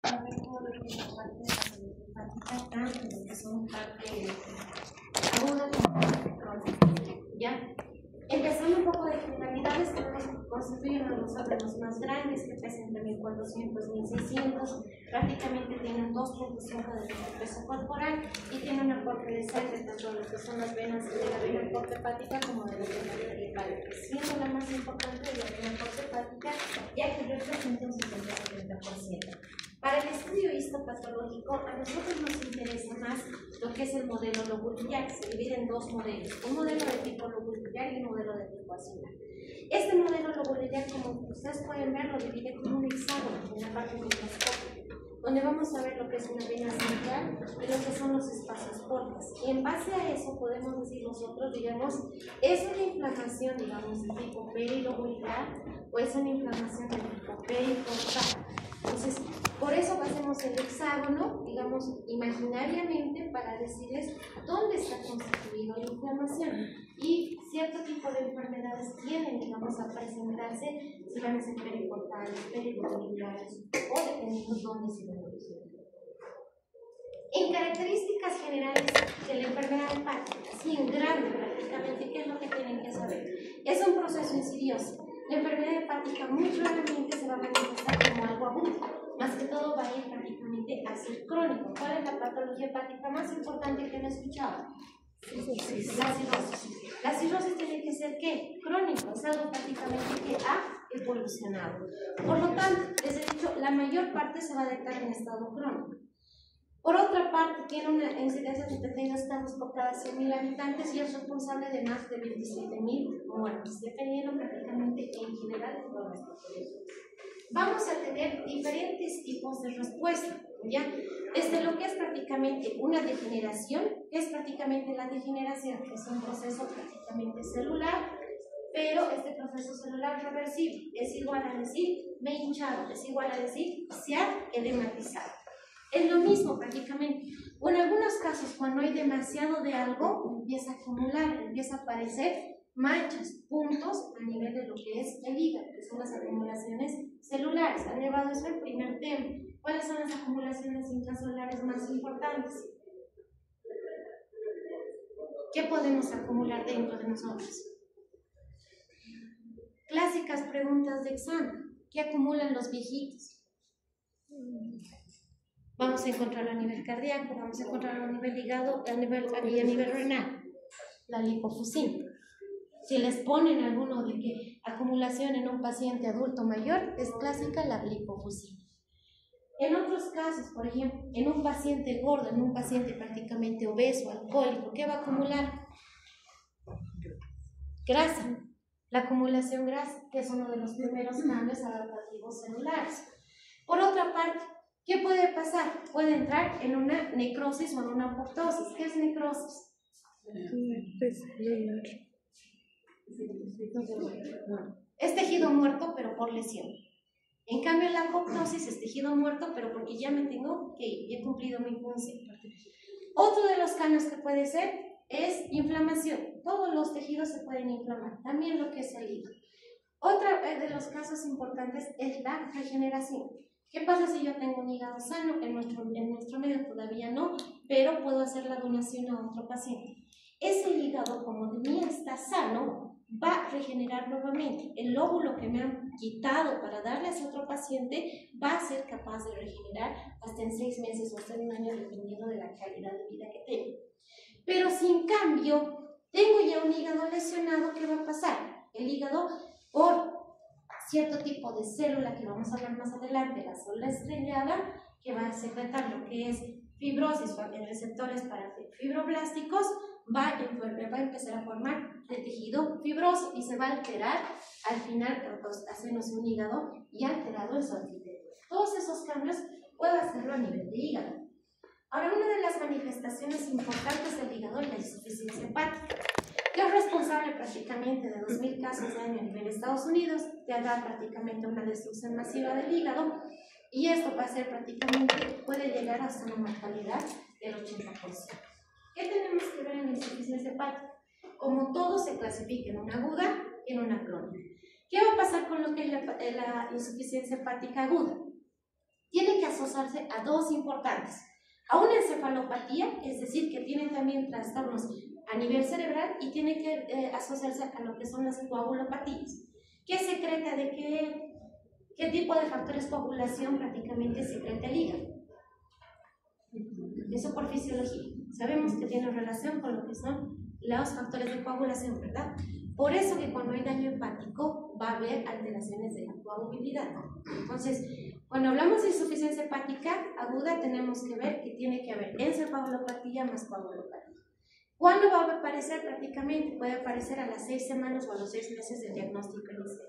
a ver cómo lo que es la parte de la salud hepática, tanto lo que son parte aguda como crónica. ¿Ya? Empezando un poco de generalidades, constituyen a los órganos más grandes que pesan entre 1400 y 1600, prácticamente tienen 2.5 de nuestro peso corporal y tienen un aporte de sangre tanto de lo que son las venas de la vena porta hepática como de la vena hepática, siendo la más importante de la vena porta hepática, ya que representa un 70-70%. Para el estudio histopatológico, a nosotros nos interesa más lo que es el modelo lobular, que se divide en dos modelos, un modelo de tipo lobular y un modelo de tipo acinar. Este modelo lobular, como ustedes pueden ver, lo divide como un hexágono en la parte microscópica, donde vamos a ver lo que es una vena central y lo que son los espacios portas. Y en base a eso podemos decir nosotros, digamos, ¿es una inflamación, digamos, de tipo perilobular o es una inflamación de tipo periportal? Entonces, por eso hacemos el hexágono, digamos, imaginariamente para decirles dónde está constituido la inflamación. Y cierto tipo de enfermedades tienen, digamos, a presentarse si van a ser periportales, perilobulares o dependiendo de dónde se van a originar. En características generales de la enfermedad hepática, así en grande prácticamente, ¿qué es lo que tienen que saber? Es un proceso insidioso. La enfermedad hepática muy raramente se va a manifestar como algo agudo, más que todo va a ir prácticamente a ser crónico. ¿Cuál es la patología hepática más importante que han escuchado? La cirrosis. La cirrosis tiene que ser ¿qué? Crónico, es algo prácticamente que ha evolucionado. Por lo tanto, les he dicho, la mayor parte se va a dictar en estado crónico. Por otra parte, tiene una incidencia de 72 casos por cada 100.000 habitantes y es responsable de más de 27.000 muertes, dependiendo prácticamente en general de todas las populaciones. Vamos a tener diferentes tipos de respuesta, ¿ya? Desde lo que es prácticamente una degeneración, que es prácticamente la degeneración, que es un proceso prácticamente celular, pero este proceso celular reversible es igual a decir me he hinchado, es igual a decir se ha edematizado. Es lo mismo prácticamente. O en algunos casos, cuando hay demasiado de algo, empieza a acumular, empieza a aparecer manchas, puntos a nivel de lo que es el hígado, que son las acumulaciones celulares. Han llevado eso al primer tema. ¿Cuáles son las acumulaciones intracelulares más importantes? ¿Qué podemos acumular dentro de nosotros? Clásicas preguntas de examen. ¿Qué acumulan los viejitos? Vamos a encontrarlo a nivel cardíaco, vamos a encontrarlo a nivel hígado y a nivel renal. La lipofusina. Si les ponen alguno de que acumulación en un paciente adulto mayor, es clásica la lipofusina. En otros casos, por ejemplo, en un paciente gordo, en un paciente prácticamente obeso, alcohólico, ¿qué va a acumular? Grasa. La acumulación grasa, que es uno de los primeros cambios adaptativos celulares. Por otra parte, ¿qué puede pasar? Puede entrar en una necrosis o en una apoptosis. ¿Qué es necrosis? Es tejido muerto, pero por lesión. En cambio, la apoptosis es tejido muerto, pero porque ya me tengo que ir, ya he cumplido mi función. Otro de los cambios que puede ser es inflamación. Todos los tejidos se pueden inflamar, también lo que es el hígado. Otro de los casos importantes es la regeneración. ¿Qué pasa si yo tengo un hígado sano? En nuestro medio todavía no, pero puedo hacer la donación a otro paciente. Ese hígado, como de mí está sano, va a regenerar nuevamente. El lóbulo que me han quitado para darle a ese otro paciente va a ser capaz de regenerar hasta en 6 meses o hasta en un año, dependiendo de la calidad de vida que tengo. Pero si en cambio tengo ya un hígado lesionado, ¿qué va a pasar? El hígado, por cierto tipo de célula que vamos a hablar más adelante, la célula estrellada, que va a secretar lo que es fibrosis, receptores para fibroblásticos, va a empezar a formar de tejido fibroso y se va a alterar al final, hacernos un hígado y alterado en su arquitectura. Todos esos cambios puedo hacerlo a nivel de hígado. Ahora, una de las manifestaciones importantes del hígado es la insuficiencia hepática, que es responsable prácticamente de 2.000 casos de año a nivel de Estados Unidos, te da prácticamente una destrucción masiva del hígado, y esto va a ser prácticamente, puede llegar hasta una mortalidad del 80%. ¿Qué tenemos que ver en la insuficiencia hepática? Como todo se clasifica en una aguda y en una crónica. ¿Qué va a pasar con lo que es la insuficiencia hepática aguda? tiene que asociarse a dos importantes. A una encefalopatía, es decir, que tiene también trastornos a nivel cerebral, y tiene que asociarse a lo que son las coagulopatías. ¿Qué secreta de qué tipo de factores de coagulación prácticamente secreta el hígado? Eso por fisiología. Sabemos que tiene relación con lo que son los factores de coagulación, ¿verdad? Por eso que cuando hay daño hepático va a haber alteraciones de la coagulabilidad. Entonces, cuando hablamos de insuficiencia hepática aguda, tenemos que ver que tiene que haber encefalopatía más coagulopatía. ¿Cuándo va a aparecer? Prácticamente puede aparecer a las 6 semanas o a los 6 meses del diagnóstico inicial.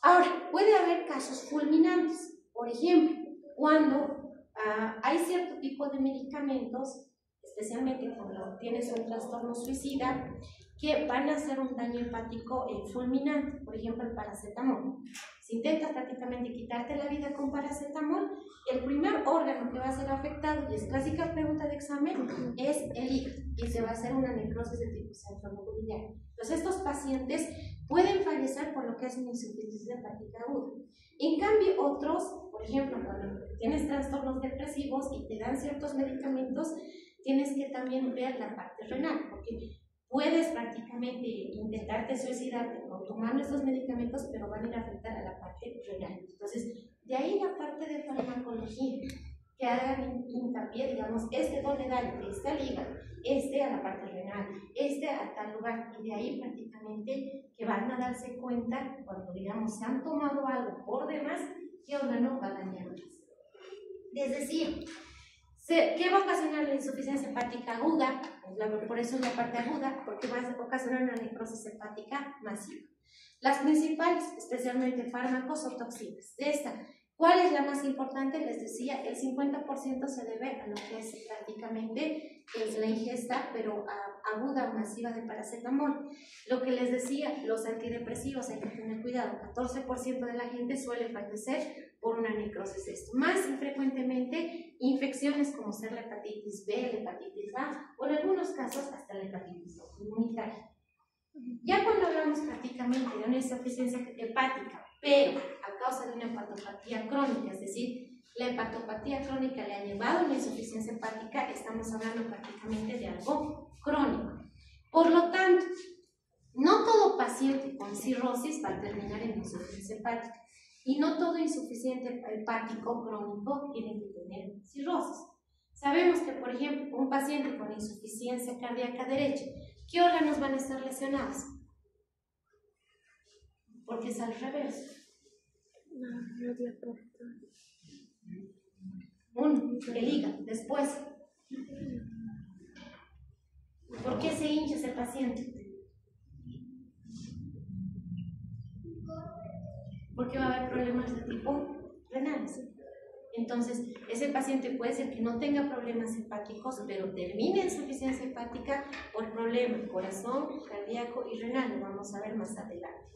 Ahora, puede haber casos fulminantes. Por ejemplo, cuando hay cierto tipo de medicamentos, especialmente cuando tienes un trastorno suicida, que van a hacer un daño hepático fulminante. Por ejemplo, el paracetamol. Si intentas prácticamente quitarte la vida con paracetamol, el primer órgano que va a ser afectado, y es clásica pregunta de examen, es el hígado, y se va a hacer una necrosis de tipo centronuclear. Entonces, estos pacientes pueden fallecer por lo que es una insuficiencia hepática aguda. En cambio, otros, por ejemplo, cuando tienes trastornos depresivos y te dan ciertos medicamentos, tienes que también ver la parte renal, porque puedes prácticamente intentarte suicidarte tomando estos medicamentos, pero van a ir a afectar a la parte renal. Entonces, de ahí la parte de farmacología, que hagan hincapié, digamos, dónde daño, al hígado, a la parte renal, a tal lugar, y de ahí prácticamente que van a darse cuenta cuando, digamos, se han tomado algo por demás, qué órgano va a dañar más. Es decir, ¿qué va a ocasionar la insuficiencia hepática aguda? Por eso es la parte aguda, porque va a ocasionar una necrosis hepática masiva. Las principales, especialmente fármacos o toxinas. De esta, ¿cuál es la más importante? Les decía, el 50% se debe a lo que es prácticamente la ingesta, pero aguda o masiva de paracetamol. Lo que les decía, los antidepresivos, hay que tener cuidado, 14% de la gente suele fallecer por una necrosis de esto. Más frecuentemente, infecciones como ser la hepatitis B, la hepatitis A, o en algunos casos hasta la hepatitis inmunitaria. Ya cuando hablamos prácticamente de una insuficiencia hepática, pero a causa de una hepatopatía crónica, es decir, la hepatopatía crónica le ha llevado a una insuficiencia hepática, estamos hablando prácticamente de algo crónico. Por lo tanto, no todo paciente con cirrosis va a terminar en insuficiencia hepática, y no todo insuficiente hepático crónico tiene que tener cirrosis. Sabemos que, por ejemplo, un paciente con insuficiencia cardíaca derecha, ¿qué órganos van a estar lesionados? Porque es al revés. El hígado, después. ¿Por qué se hincha ese paciente? Porque va a haber problemas de tipo renal. Entonces, ese paciente puede ser que no tenga problemas hepáticos, pero termine en insuficiencia hepática por problemas corazón, cardíaco y renal. Lo vamos a ver más adelante.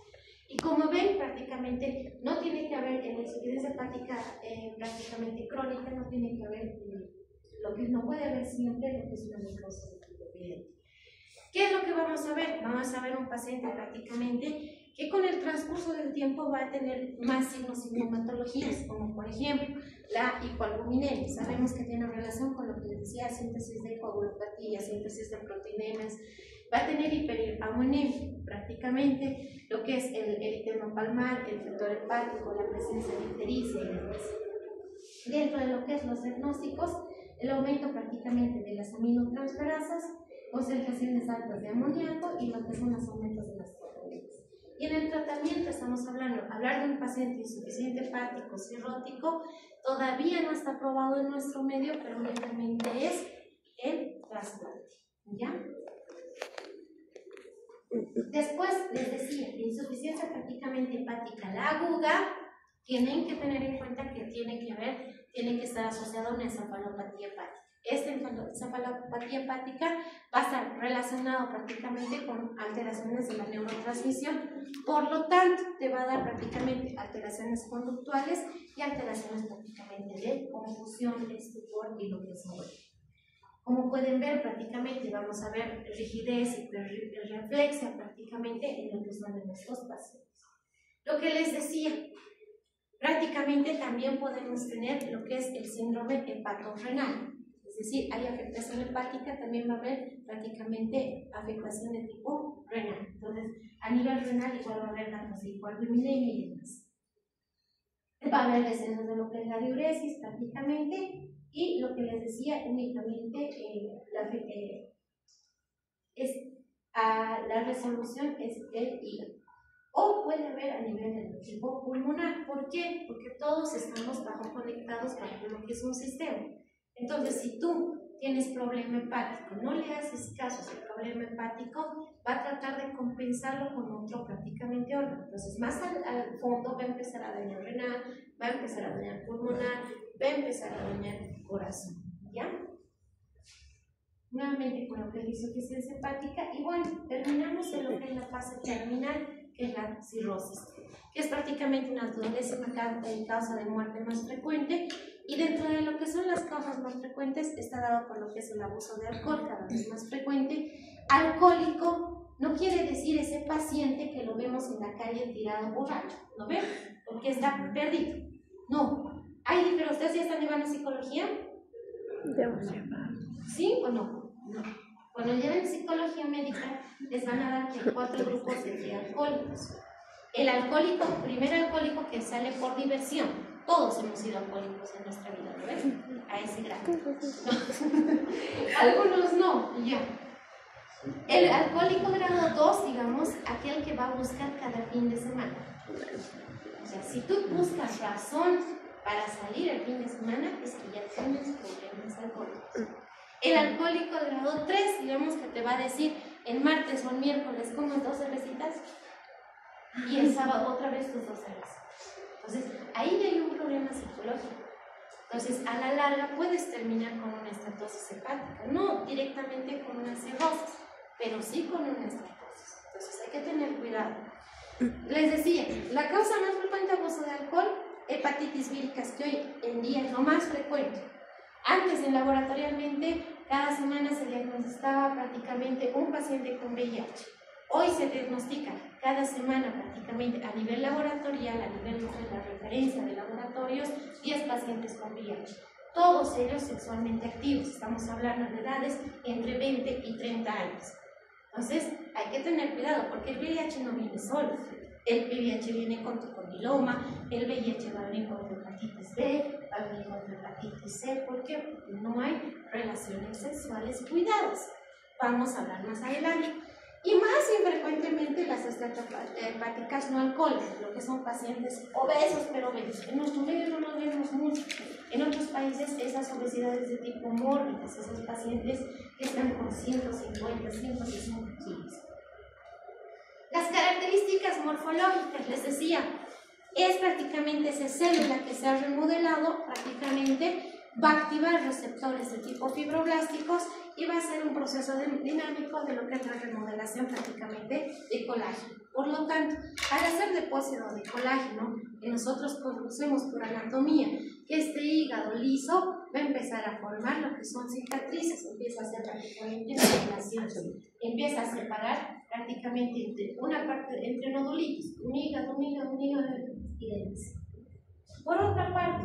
Y como ven, prácticamente no tiene que haber en la insuficiencia hepática prácticamente crónica, no tiene que haber lo que no puede haber siempre, lo que es una necrosis de tipo evidente. ¿Qué es lo que vamos a ver? Vamos a ver un paciente prácticamente que con el transcurso del tiempo va a tener más signos y sintomatologías, como por ejemplo la hipoalbuminemia. Sabemos que tiene relación con lo que les decía, síntesis de coagulopatía, síntesis de proteinemas. Va a tener hiperalbuminemia, prácticamente lo que es el eritema palmar, el factor hepático, la presencia de ictericia y demás. Dentro de lo que es los diagnósticos, el aumento prácticamente de las aminotransferasas, concentraciones altas de amoníaco y lo que son los aumentos de las proteínas. Y en el tratamiento estamos hablar de un paciente insuficiente hepático, cirrótico, todavía no está probado en nuestro medio, pero únicamente es el trasplante. ¿Ya? Después les decía, la insuficiencia prácticamente hepática, la aguda, tienen que tener en cuenta que tiene que estar asociada a una encefalopatía hepática. Esta encefalopatía hepática va a estar relacionada prácticamente con alteraciones de la neurotransmisión, por lo tanto te va a dar prácticamente alteraciones conductuales y alteraciones prácticamente de confusión, estupor y lo que es morir. Como pueden ver, prácticamente vamos a ver rigidez y reflexia prácticamente en lo que son de nuestros pacientes. Lo que les decía, Prácticamente también podemos tener lo que es el síndrome hepatorrenal, es decir, hay afectación hepática, también va a haber prácticamente afectación de tipo renal. Entonces, a nivel renal igual va a haber datos de hipoalbuminemia y demás. Va a haber descensos de lo que es la diuresis prácticamente, y lo que les decía únicamente la resolución es el hígado. O puede haber a nivel del tipo pulmonar. ¿Por qué? Porque todos estamos bajo conectados bajo lo que es un sistema. Entonces, si tú tienes problema hepático, no le haces caso al problema hepático, va a tratar de compensarlo con otro prácticamente órgano. Entonces, más al fondo va a empezar a dañar renal, va a empezar a dañar pulmonar, va a empezar a dañar corazón. ¿Ya? Nuevamente con lo que es insuficiencia hepática, y bueno, terminamos en lo que es la fase terminal, que es la cirrosis, que es prácticamente una 12ª causa de muerte más frecuente, y dentro de lo que son las causas más frecuentes está dado por lo que es el abuso de alcohol, cada vez más frecuente. Alcohólico no quiere decir ese paciente que lo vemos en la calle tirado borracho, ¿no ven? Porque está perdido. No. ¿Pero ustedes ya están llevando psicología? ¿Sí o no? No. Cuando lleven psicología médica, les van a dar 4 grupos de alcohólicos. El alcohólico, primer alcohólico que sale por diversión. Todos hemos sido alcohólicos en nuestra vida, ¿no ven? A ese grado. No. Algunos no, ya. El alcohólico grado 2, digamos, aquel que va a buscar cada fin de semana. O sea, si tú buscas razón para salir el fin de semana, es que ya tienes problemas alcohólicos. El alcohólico de grado 3, digamos que te va a decir el martes o el miércoles comes 2 cervecitas y el sábado otra vez tus 2 cervezas. Entonces, ahí hay un problema psicológico. Entonces, a la larga puedes terminar con una estatosis hepática, no directamente con una cirrosis, pero sí con una estatosis. Entonces, hay que tener cuidado. Les decía, la causa más frecuente de abuso de alcohol, hepatitis víricas, que hoy en día es lo más frecuente. Antes, laboratorialmente, cada semana se diagnosticaba prácticamente un paciente con VIH. Hoy se diagnostica cada semana prácticamente a nivel laboratorial, a nivel de la referencia de laboratorios, 10 pacientes con VIH. Todos ellos sexualmente activos. Estamos hablando de edades entre 20 y 30 años. Entonces, hay que tener cuidado porque el VIH no viene solo. El VIH viene con tu condiloma, el VIH va a venir con tu hepatitis B, va a venir con tu hepatitis C. ¿Por qué? Porque no hay relaciones sexuales cuidadas. Vamos a hablar más adelante. Y más infrecuentemente las hepáticas no alcohólicas, lo que son pacientes obesos, pero obesos. En nuestro medio no lo vemos mucho. En otros países esas obesidades de tipo mórbidas, esos pacientes que están con 150, 160 kilos. Las características morfológicas, les decía, es prácticamente esa célula que se ha remodelado, prácticamente va a activar receptores de tipo fibroblásticos y va a ser un proceso dinámico de lo que es la remodelación prácticamente de colágeno. Por lo tanto, al hacer depósito de colágeno, que nosotros conocemos por anatomía, que este hígado liso va a empezar a formar lo que son cicatrices, empieza a hacer prácticamente inflamación, empieza a separar prácticamente entre una parte, entre nodulitos, un hígado y demás. Por otra parte,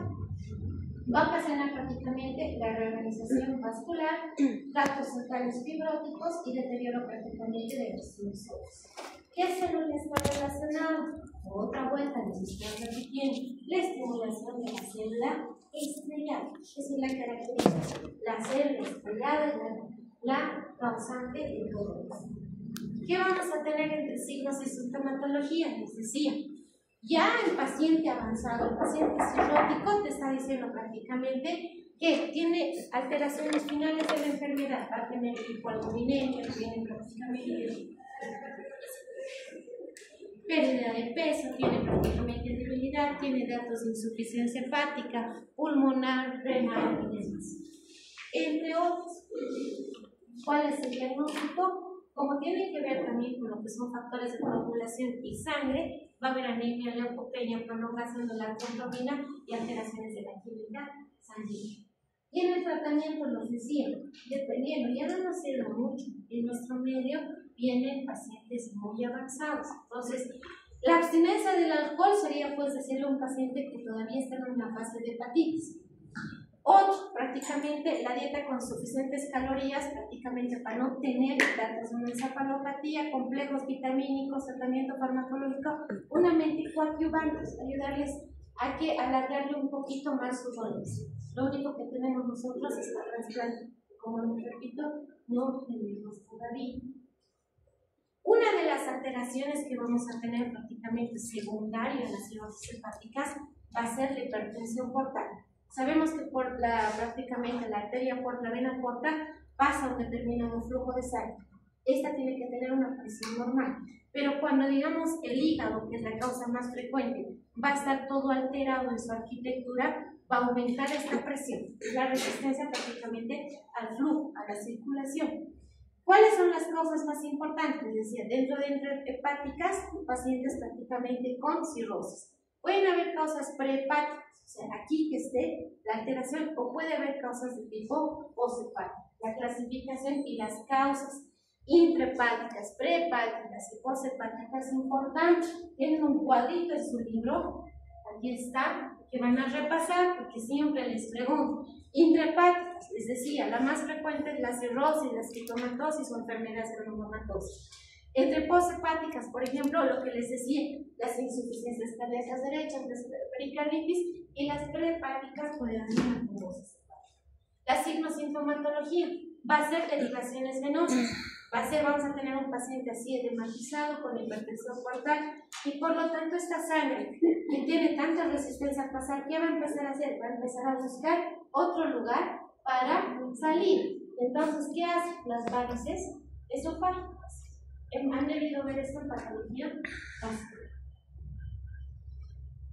va a ocasionar prácticamente la reorganización vascular, tractos centrales fibróticos y deterioro prácticamente de los sinusoides. ¿Qué célula está relacionada? Otra vuelta les estoy repitiendo. La estimulación de la célula estrellada. Esa es la característica. La célula estrellada es la causante de todo esto. ¿Qué vamos a tener entre signos y sintomatología? Les decía. Ya el paciente avanzado, el paciente cirrótico, te está diciendo prácticamente que tiene alteraciones finales de la enfermedad, va a tener hipoalbuminemia, tiene prácticamente pérdida de peso, tiene prácticamente debilidad, tiene datos de insuficiencia hepática, pulmonar, renal y demás. Entre otros, ¿cuál es el diagnóstico? Como tiene que ver también con lo que son factores de coagulación y sangre, va a haber anemia, leucopenia, prolongación de la trombina y alteraciones de la química sanguínea. Y en el tratamiento, los decía, dependiendo, ya no nos sirve mucho, en nuestro medio vienen pacientes muy avanzados. Entonces, La abstinencia del alcohol sería, pues, decirle a un paciente que todavía está en una fase de hepatitis. Otro, prácticamente la dieta con suficientes calorías, prácticamente para no tener datos de una encefalopatía, complejos vitamínicos, tratamiento farmacológico, únicamente coadyuvantes, ayudarles a que alargarle un poquito más sus dones. Lo único que tenemos nosotros es la trasplante. Como les repito, no tenemos todavía. Una de las alteraciones que vamos a tener prácticamente secundaria en las cirrosis hepáticas va a ser la hipertensión portal. Sabemos que prácticamente la arteria por la vena portal pasa un determinado flujo de sangre. Esta tiene que tener una presión normal, pero cuando digamos el hígado, que es la causa más frecuente, va a estar todo alterado en su arquitectura, va a aumentar esta presión, la resistencia prácticamente al flujo, a la circulación. ¿Cuáles son las causas más importantes? Decía, dentro de hepáticas, pacientes prácticamente con cirrosis. Pueden haber causas prehepáticas, o sea, aquí que esté la alteración, o puede haber causas de tipo poshepático. La clasificación y las causas intrahepáticas, prehepáticas y poshepáticas es importante. Tienen un cuadrito en su libro, aquí está, que van a repasar porque siempre les pregunto. Intrahepáticas, les decía, la más frecuente es la cirrosis, la esquitomatosis o enfermedades granulomatosas. Entre poshepáticas, por ejemplo, lo que les decía, las insuficiencias cardíacas derechas, las pericarditis, y las prehepáticas pueden ser una trombosis. La signosintomatología va a ser derivaciones venosas. Vamos a tener un paciente así edematizado con hipertensión portal y por lo tanto esta sangre que tiene tanta resistencia a pasar, ¿qué va a empezar a hacer? Va a empezar a buscar otro lugar para salir. Entonces, ¿qué hacen las varices esofágicas? ¿Han debido ver esto en patología?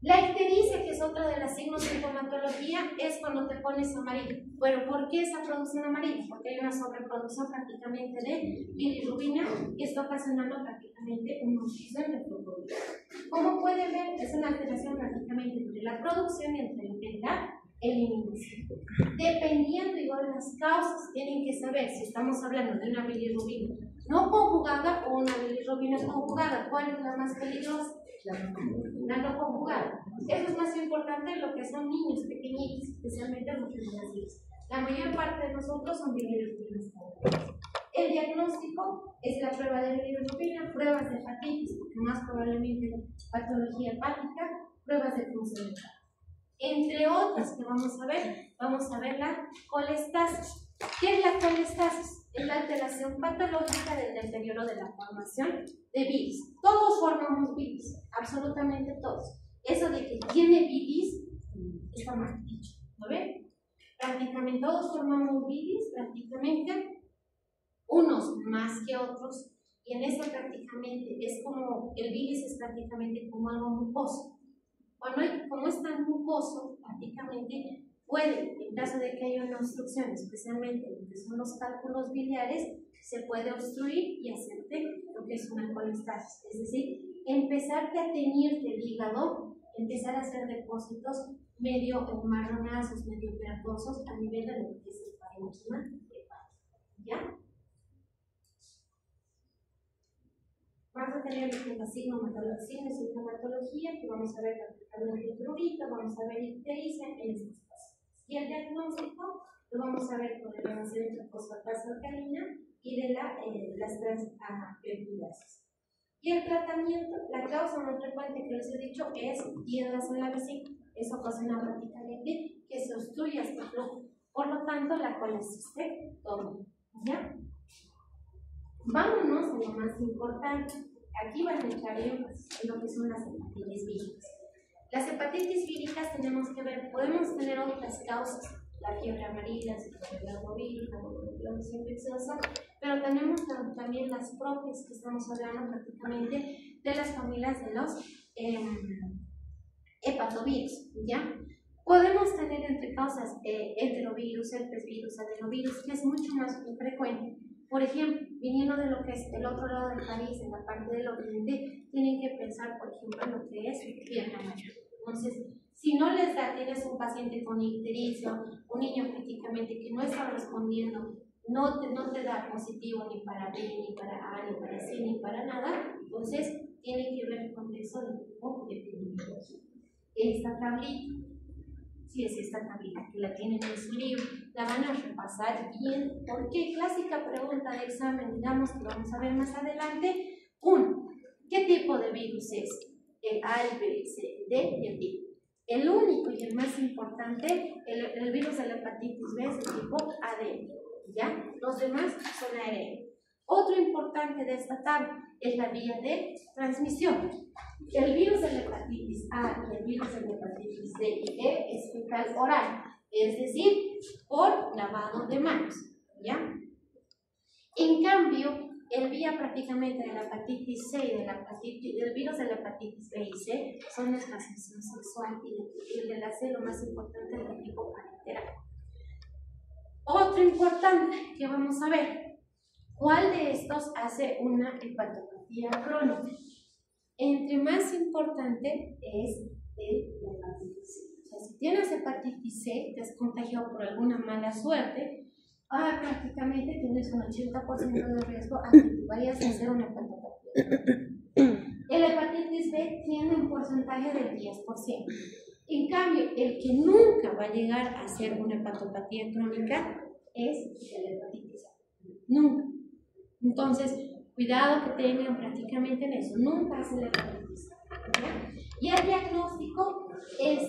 La ictericia, que es otra de las signos de sintomatología, es cuando te pones amarillo. Bueno, ¿por qué esa producción amarilla? Porque hay una sobreproducción prácticamente de bilirrubina y está ocasionando prácticamente una obstrucción del flujo. Como pueden ver, es una alteración prácticamente entre la producción y entre la eliminación. Dependiendo igual de las causas, tienen que saber si estamos hablando de una bilirrubina no conjugada o una bilirrubina conjugada. ¿Cuál es la más peligrosa? La no conjugada. Eso es más importante en lo que son niños pequeñitos, especialmente los primeros nacidos. La mayor parte de nosotros son bilirrubinas conjugadas. El diagnóstico es la prueba de bilirrubina, pruebas de hepatitis, porque más probablemente patología hepática, pruebas de función hepática. Entre otras que vamos a ver la colestasis. ¿Qué es la colestasis? Es la alteración patológica del deterioro de la formación de bilis. Todos formamos bilis, absolutamente todos. Eso de que tiene bilis está mal dicho, ¿no ven? Prácticamente todos formamos bilis, prácticamente unos más que otros, y en eso prácticamente es como, el bilis es prácticamente como algo mucoso. Como es tan mucoso, prácticamente puede, en caso de que haya una obstrucción, especialmente lo que son los cálculos biliares, se puede obstruir y hacerte lo que es una colestasis. Es decir, empezarte a teñirte el hígado, empezar a hacer depósitos medio marronazos, medio verdosos a nivel de lo que es el parénquima hepático. ¿Ya? Vamos a tener la sintomatología, que vamos a ver el prurito, vamos a ver ictericia en estos pacientes. Y el diagnóstico lo vamos a ver con elevación de fosfatasa alcalina y de las transaminases. Y el tratamiento, la causa más frecuente que les he dicho es piedras en la vesícula. Eso ocasiona prácticamente que se obstruya este flujo. Por lo tanto, la colecistetomía. ¿Ya? Vámonos a lo más importante. Aquí van a echar énfasis en lo que son las hepatitis víricas. Las hepatitis víricas tenemos que ver, podemos tener otras causas, la fiebre amarilla, la vírica, la tuberculosis infecciosa, pero tenemos también las propias, que estamos hablando prácticamente de las familias de los hepatovirus, ¿ya? Podemos tener entre causas enterovirus, herpesvirus, adenovirus, que es mucho más frecuente. Por ejemplo, viniendo de lo que es el otro lado del país, en la parte del oriente, tienen que pensar, por ejemplo, en lo que es fiebre amarilla. Entonces, si no les da, tienes un paciente con ictericia, un niño prácticamente que no está respondiendo, no te da positivo ni para B, ni para A, ni para C, ni para nada, entonces tiene que ver con eso de epidemiología. Esta tablita, si es esta tablita que la tienen en su libro, la van a repasar bien, porque clásica pregunta de examen, digamos que vamos a ver más adelante. 1. ¿Qué tipo de virus es? El A, el B, el C, el D y el D. El único y el más importante, el virus de la hepatitis B es el tipo ADN, ¿ya? Los demás son ARN. Otro importante de esta tabla es la vía de transmisión. El virus de la hepatitis A y el virus de la hepatitis D y E es fecal oral, es decir, por lavado de manos, ¿ya? En cambio, el vía prácticamente de la hepatitis C y del virus de la hepatitis B y C son de transmisión sexual, y el de la C, lo más importante, es el tipo parenteral. Otro importante que vamos a ver, ¿cuál de estos hace una hepatopatía crónica? Entre más importante es la hepatitis C. O sea, si tienes hepatitis C, te has contagiado por alguna mala suerte, prácticamente tienes un 80% de riesgo a que tú vayas a hacer una hepatopatía. El hepatitis B tiene un porcentaje del 10%. En cambio, el que nunca va a llegar a hacer una hepatopatía crónica es el hepatitis A. Nunca. Entonces, cuidado que tengan prácticamente en eso. Nunca hacen la hepatitis A, ¿ya? Y el diagnóstico es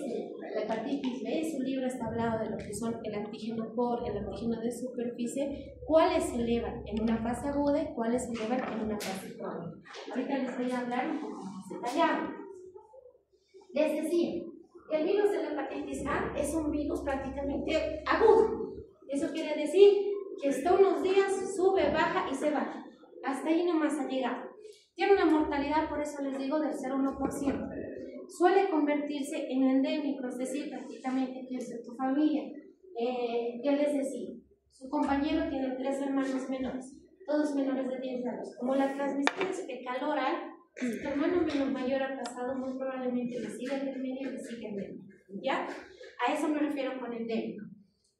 la hepatitis B. Su libro está hablado de lo que son el antígeno core, el antígeno de superficie, cuáles se elevan en una fase aguda y cuáles se elevan en una fase crónica. Ahorita les voy a hablar un poco más detallado. Les decía, el virus de la hepatitis A es un virus prácticamente agudo. Eso quiere decir que está unos días, sube, baja y se va. Hasta ahí nomás ha llegado. Tiene una mortalidad, por eso les digo, del 0,1%. Suele convertirse en endémico, es decir, prácticamente que es de tu familia. ¿Qué les decía? Su compañero tiene 3 hermanos menores, todos menores de 10 años. Como la transmisión es fecal oral, si tu hermano mayor ha pasado, muy probablemente le siga el medio y le siga el medio. ¿Ya? A eso me refiero con endémico.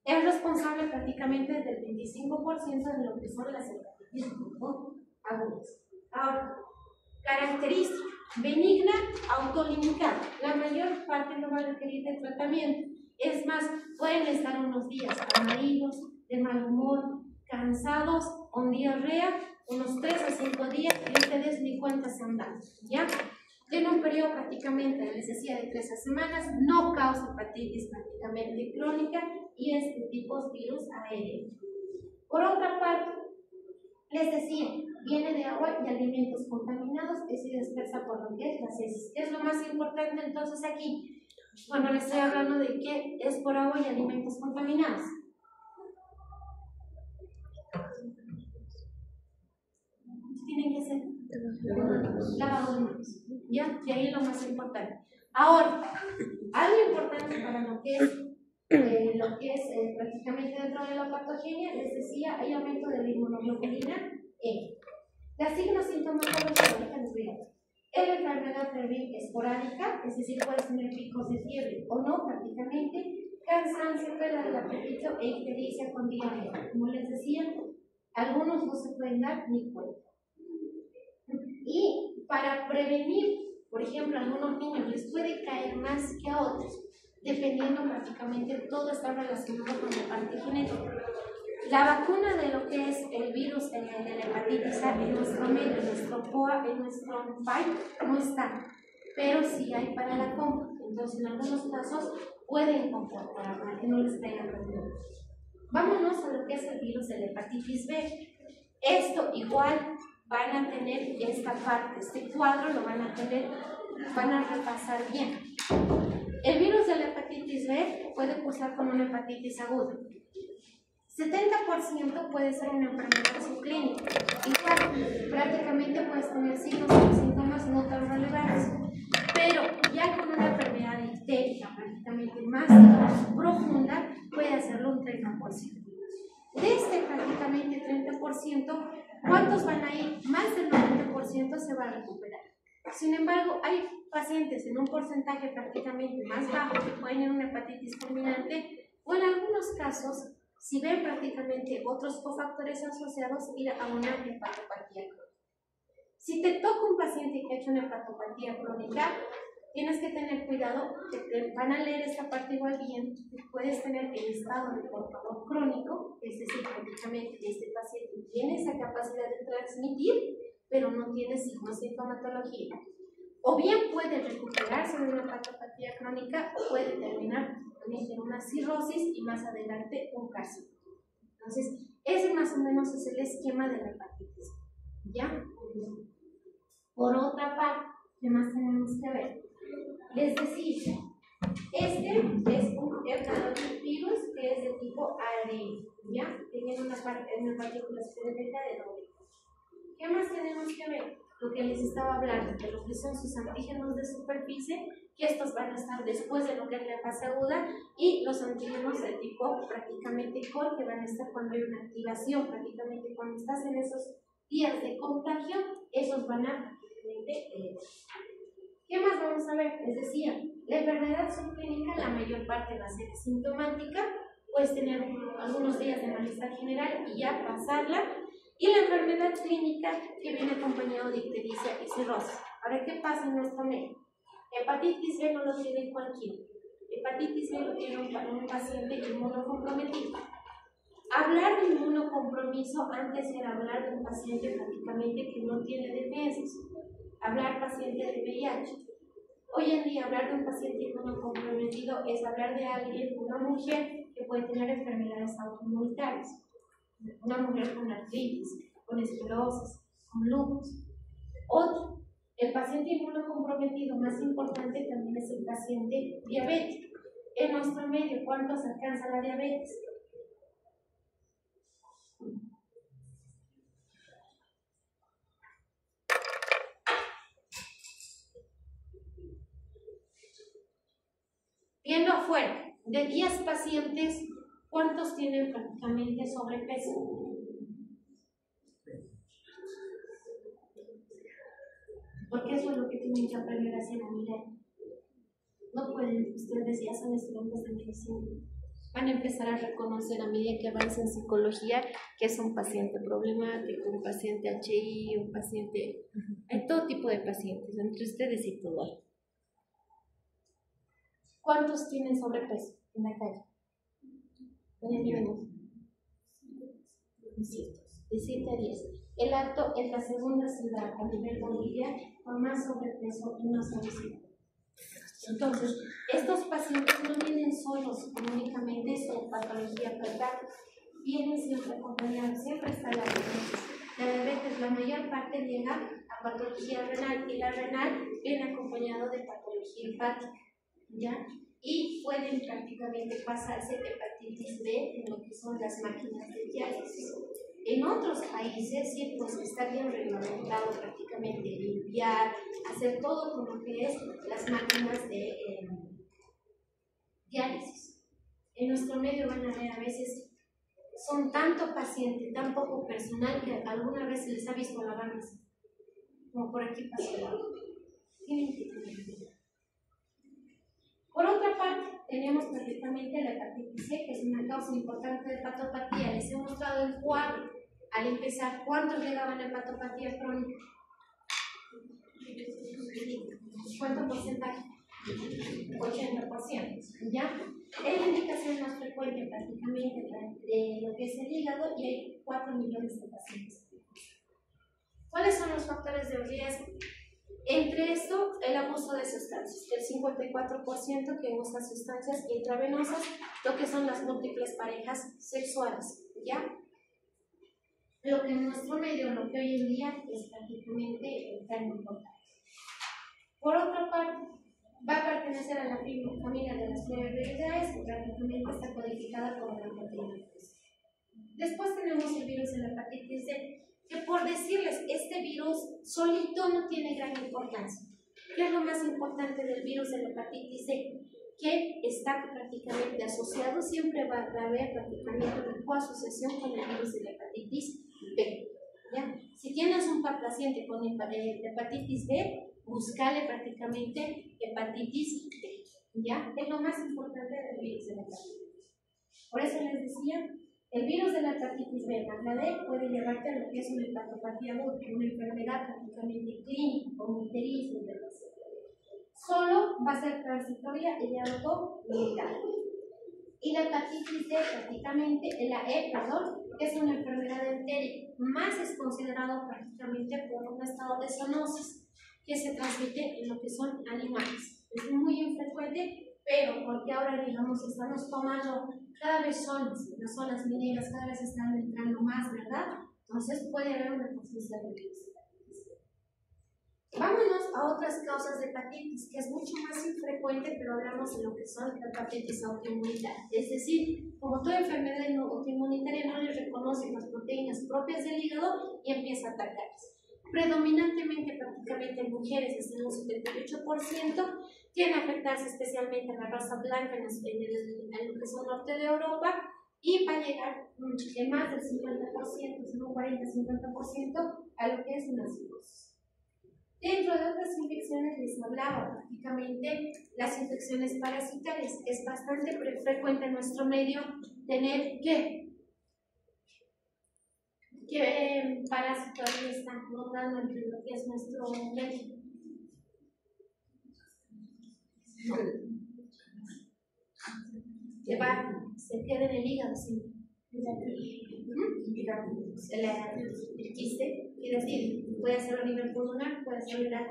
Es responsable prácticamente del 25% de lo que son las hepatitis agudas. Ahora, característica: benigna, autolimitada. La mayor parte no va a requerir de tratamiento. Es más, pueden estar unos días amarillos, de mal humor, cansados, con diarrea, unos 3 a 5 días y ustedes ni cuenta se han dado, ¿ya? Tiene un periodo prácticamente, les decía, de 3 semanas, no causa hepatitis prácticamente crónica y es de tipo virus ARN. Por otra parte, les decía, viene de agua y alimentos contaminados y se dispersa por lo que es las heces. ¿Qué es lo más importante entonces aquí? Bueno, les estoy hablando de que es por agua y alimentos contaminados. Tienen que ser lavado de manos, ¿ya? Y ahí lo más importante. Ahora, algo importante para lo que es prácticamente dentro de la patogenia, les decía, hay aumento de la inmunoglobulina E. Las signos sintomatológicos, les voy a decir. La enfermedad febril esporádica, es decir, puedes tener picos de fiebre o no, prácticamente, cansancio, pérdida del apetito e ictericia con diarrea. Como les decía, algunos no se pueden dar ni cuenta. Y para prevenir, por ejemplo, a algunos niños les puede caer más que a otros, dependiendo prácticamente, todo está relacionado con la parte genética. La vacuna de lo que es el virus de la hepatitis A en nuestro medio, en nuestro POA, en nuestro país, no está, pero sí hay para la compra. Entonces, en algunos casos pueden comprar para que no les caigan los niños. Vámonos a lo que es el virus de la hepatitis B. Esto igual van a tener esta parte, este cuadro lo van a tener, van a repasar bien. El virus de la hepatitis B puede cursar con una hepatitis aguda. 70% puede ser una enfermedad subclínica. Igual, prácticamente puedes tener signos o síntomas no tan relevantes. Pero ya con una enfermedad ictérica prácticamente más profunda, puede hacerlo un 30%. De este prácticamente 30%, ¿cuántos van a ir? Más del 90% se va a recuperar. Sin embargo, hay pacientes en un porcentaje prácticamente más bajo que pueden ir a una hepatitis fulminante o en algunos casos, si ven prácticamente otros cofactores asociados, ir a una hepatopatía crónica. Si te toca un paciente que ha hecho una hepatopatía crónica, tienes que tener cuidado, que te van a leer esta parte igual bien, puedes tener el estado de portador crónico, es decir, prácticamente este paciente tiene esa capacidad de transmitir, pero no tiene signos de sintomatología. O bien puede recuperarse de una hepatopatía crónica o puede terminar también en una cirrosis y más adelante un carcinoma. Entonces, ese más o menos es el esquema de la hepatitis. ¿Ya? Por otra parte, ¿qué más tenemos que ver? Les decía, este es un virus que es de tipo ARN, ¿ya? Tiene una partícula específica de doble. ¿Qué más tenemos que ver? Lo que les estaba hablando, de lo que son sus antígenos de superficie, que estos van a estar después de lo que es la fase aguda, y los antígenos de tipo prácticamente core, que van a estar cuando hay una activación, prácticamente cuando estás en esos días de contagio, esos van a prácticamente ¿qué más vamos a ver? Les decía, la enfermedad subclínica la mayor parte va a ser sintomática, puedes tener algunos días de malestar general y ya pasarla, y la enfermedad clínica que viene acompañado de ictericia y cirrosis. Ahora, ¿qué pasa en nuestro medio? Hepatitis B no lo tiene cualquiera. Hepatitis B lo tiene un paciente inmunocomprometido. Hablar de inmunocompromiso antes era hablar de un paciente prácticamente que no tiene defensas. Hablar paciente de VIH. Hoy en día hablar de un paciente inmunocomprometido es hablar de alguien, una mujer que puede tener enfermedades autoinmunitarias, una mujer con artritis, con esclerosis, con lupus. Otro, el paciente inmunocomprometido más importante también es el paciente diabético. En nuestro medio, ¿cuántos alcanza la diabetes? Viendo afuera, de 10 pacientes, ¿cuántos tienen prácticamente sobrepeso? Porque eso es lo que tienen que aprender a hacer a mirar. No pueden, ustedes ya son estudiantes de medicina. Van a empezar a reconocer a medida que avancen en psicología que es un paciente problemático, un paciente HI, un paciente... Hay todo tipo de pacientes, entre ustedes y todo. ¿Cuántos tienen sobrepeso en la calle? De 7 a 10. El Alto es la segunda ciudad a nivel Bolivia con más sobrepeso y más obesidad. Entonces, estos pacientes no vienen solos únicamente con patología cardíaca, vienen siempre acompañados, siempre está la diabetes. La diabetes, la mayor parte llega a patología renal y la renal viene acompañado de patología hepática, ¿ya? Y pueden prácticamente pasarse hepatitis B en lo que son las máquinas de diálisis. En otros países, sí, pues está bien reglamentado prácticamente limpiar, hacer todo con lo que es las máquinas de diálisis. En nuestro medio van a ver a veces, son tanto pacientes, tan poco personal que alguna vez se les ha visto lavar mesa. Como por aquí pasó el agua. Tienen que tener cuidado. Por otra parte, tenemos perfectamente la hepatitis C, que es una causa importante de hepatopatía. Les he mostrado el cuadro. Al empezar, ¿cuántos llegaban a hepatopatía crónica? ¿Cuánto porcentaje? 80%. ¿Ya? Es la indicación más frecuente prácticamente de lo que es el hígado y hay 4 millones de pacientes. ¿Cuáles son los factores de riesgo? Entre esto, el abuso de sustancias, el 54% que usa sustancias intravenosas, lo que son las múltiples parejas sexuales, ¿ya? Lo que en nuestro medio, lo que hoy en día es prácticamente tan importante. Por otra parte, va a pertenecer a la familia de las pleuroviridades, que prácticamente está codificada como la proteína. Después tenemos el virus de la hepatitis C, que por decirles, este virus solito no tiene gran importancia. ¿Qué es lo más importante del virus de la hepatitis C? Que está prácticamente asociado, siempre va a haber prácticamente una coasociación con el virus de la hepatitis B. ¿Ya? Si tienes un paciente con hepatitis B, buscale prácticamente hepatitis B. ¿Ya? Es lo más importante del virus de la hepatitis. Por eso les decía El virus de la hepatitis B más la D puede llevarte a lo que es una hepatopatía aguda, una enfermedad prácticamente clínica, con icterícia y demás. Solo va a ser transitoria y de autolimitada. Y la hepatitis D prácticamente, la E, perdón, es una enfermedad entérica, más es considerado prácticamente por un estado de zoonosis que se transmite en lo que son animales. Es muy infrecuente, pero porque ahora, digamos, estamos tomando cada vez las zonas mineras cada vez están entrando más, ¿verdad? Entonces puede haber una transmisión de virus. Vámonos a otras causas de hepatitis, que es mucho más infrecuente, pero hablamos de lo que son la hepatitis autoinmunitaria. Es decir, como toda enfermedad autoinmunitaria no le reconocen las proteínas propias del hígado y empieza a atacarlas. Predominantemente, prácticamente en mujeres, hasta un 78%, tiene a afectarse especialmente a la raza blanca en lo que es el norte de Europa y va a llegar de más del 50%, sino 40-50% a lo que es una cirrosis. Dentro de otras infecciones les hablaba prácticamente las infecciones parasitarias. Es bastante frecuente en nuestro medio tener ¿qué parásitos están rondando entre lo que es nuestro medio? Se queda en el hígado, sí. El quiste, quiere decir, puede ser a nivel pulmonar, puede ser viral.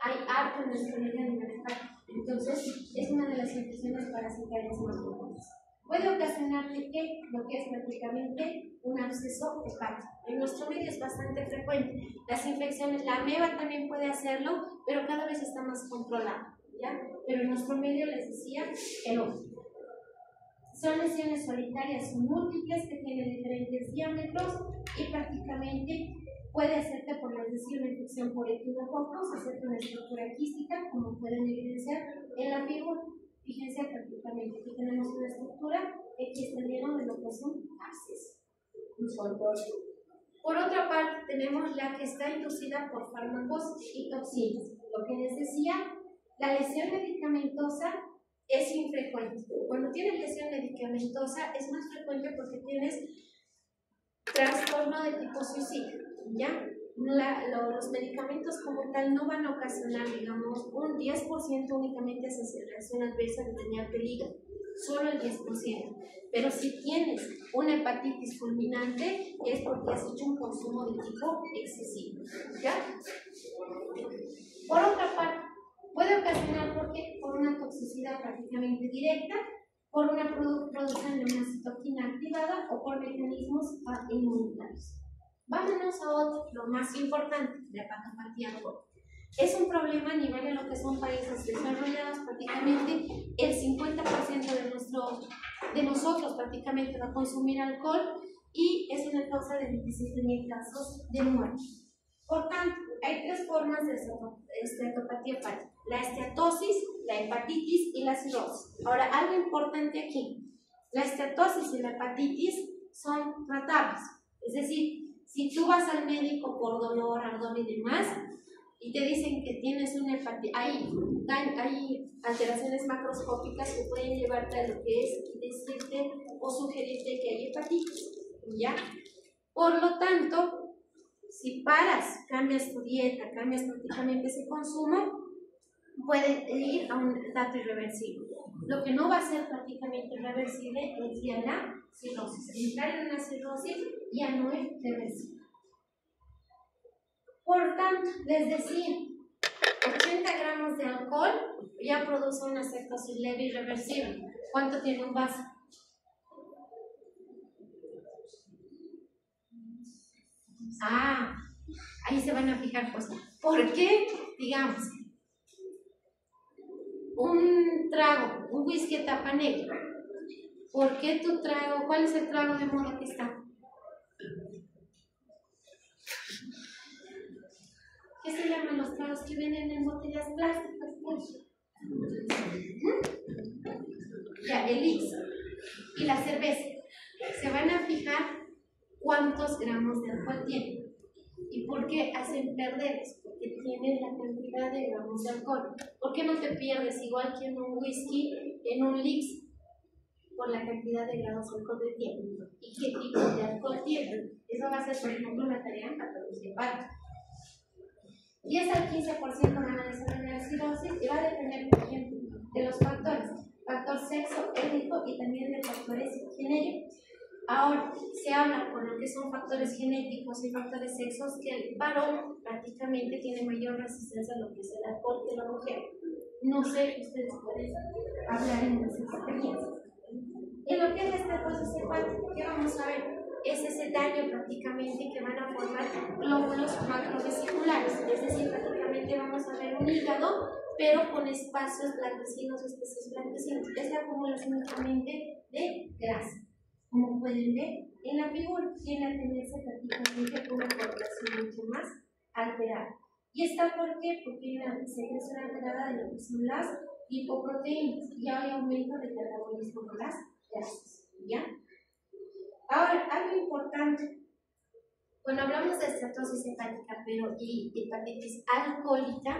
Hay harto en nuestro medio a nivel hepático. Entonces, es una de las infecciones parasitarias más comunes. Puede ocasionarle lo que es prácticamente un absceso hepático. En nuestro medio es bastante frecuente. Las infecciones, la ameba también puede hacerlo, pero cada vez está más controlada, ¿ya? Pero en nuestro medio les decía que no. Son lesiones solitarias múltiples que tienen diferentes diámetros y prácticamente puede hacerte, por decir, una infección por echinococos, hacerte una estructura quística, como pueden evidenciar en la figura. Fíjense prácticamente, aquí tenemos una estructura extendida de lo que son abscesos. Por otra parte, tenemos la que está inducida por fármacos y toxinas. Lo que les decía, la lesión medicamentosa es infrecuente. Cuando tienes lesión medicamentosa es más frecuente porque tienes trastorno de tipo suicidio, ¿ya? Los medicamentos como tal no van a ocasionar, digamos, un 10% únicamente hacia reacción adversa de dañar el hígado, solo el 10%. Pero si tienes una hepatitis fulminante es porque has hecho un consumo de tipo excesivo, ¿ya? Por otra parte, puede ocasionar por una toxicidad prácticamente directa, por una producción de una citoquina activada o por mecanismos inmunitarios. Vámonos a otro, lo más importante, la hepatopatía aguda. Es un problema a nivel de lo que son países desarrollados, prácticamente el 50% de nosotros prácticamente va a consumir alcohol y es una causa de 27,000 casos de muerte. Por tanto, hay tres formas de esteatopatía hepática: la esteatosis, la hepatitis y la cirrosis. Ahora, algo importante aquí: la esteatosis y la hepatitis son tratables, es decir, si tú vas al médico por dolor, ardor y demás, y te dicen que tienes una hepatitis, hay alteraciones macroscópicas que pueden llevarte a lo que es decirte o sugerirte que hay hepatitis, ¿ya? Por lo tanto, si paras, cambias tu dieta, cambias prácticamente ese consumo, puede ir a un dato irreversible. Lo que no va a ser prácticamente irreversible es ya la cirrosis. Entrar en una cirrosis ya no es reversible. Por tanto, les decía, 80 gramos de alcohol ya produce una cirrosis leve irreversible. ¿Cuánto tiene un vaso? Ahí se van a fijar, pues, ¿por qué, digamos, un trago, un whisky tapa negra? ¿Por qué tu trago? ¿Cuál es el trago de moda que está? ¿Qué se llaman los tragos que vienen en botellas plásticas? Ya, el X y la cerveza. Se van a fijar cuántos gramos de alcohol tienen. ¿Y por qué hacen perderlos? Porque tienen la cantidad de gramos de alcohol. ¿Por qué no te pierdes igual que en un whisky, en un Lix? por la cantidad de grados de alcohol que tiene y qué tipo de alcohol tiene. Eso va a ser, por ejemplo, una tarea en patología hepática. 10 al 15% van a desarrollar cirrosis y va a depender, por ejemplo, de los factores. Factor sexo, étnico y también de factores genéticos. Ahora, se habla con lo que son factores genéticos y factores sexos que el varón prácticamente tiene mayor resistencia a lo que es el alcohol que la mujer. No sé, ustedes pueden hablar en las experiencias. En lo que es esta cosa hepática, ¿qué vamos a ver? Es ese daño prácticamente que van a formar glóbulos macrovesiculares, es decir, prácticamente vamos a ver un hígado, pero con espacios blanquecinos, especies blanquecinos. Es la acumulación únicamente de grasa. Como pueden ver en la figura, tiene a tenerse prácticamente una correlación mucho más alterada. ¿Y está por qué? Porque hay una secreción alterada de lo que son las lipoproteínas y hay aumento del catabolismo de las grasas. ¿Ya? Ahora, algo importante, cuando hablamos de esteatosis hepática pero y hepatitis alcohólica,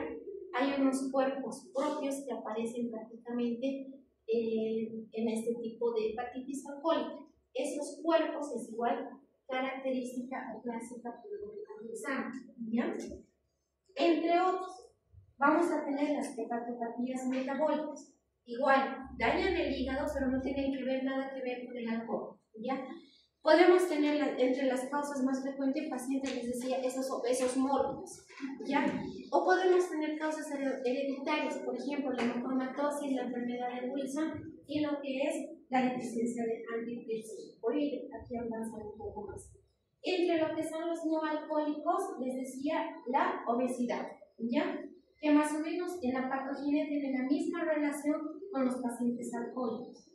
hay unos cuerpos propios que aparecen prácticamente en este tipo de hepatitis alcohólica. Esos cuerpos es igual característica o clásica por sangre, ¿ya? Entre otros, vamos a tener las hepatopatías metabólicas. Igual, dañan el hígado, pero no tienen nada que ver con el alcohol, ¿ya? Podemos tener entre las causas más frecuentes pacientes, les decía, esos obesos mórbidos, ¿ya? O podemos tener causas hereditarias, por ejemplo, la hemocromatosis, la enfermedad de Wilson y lo que es la deficiencia de antihipertensión. Hoy aquí avanzar un poco más. Entre lo que son los no alcohólicos, les decía la obesidad, ¿ya? Que más o menos en la patogenia tiene la misma relación con los pacientes alcohólicos.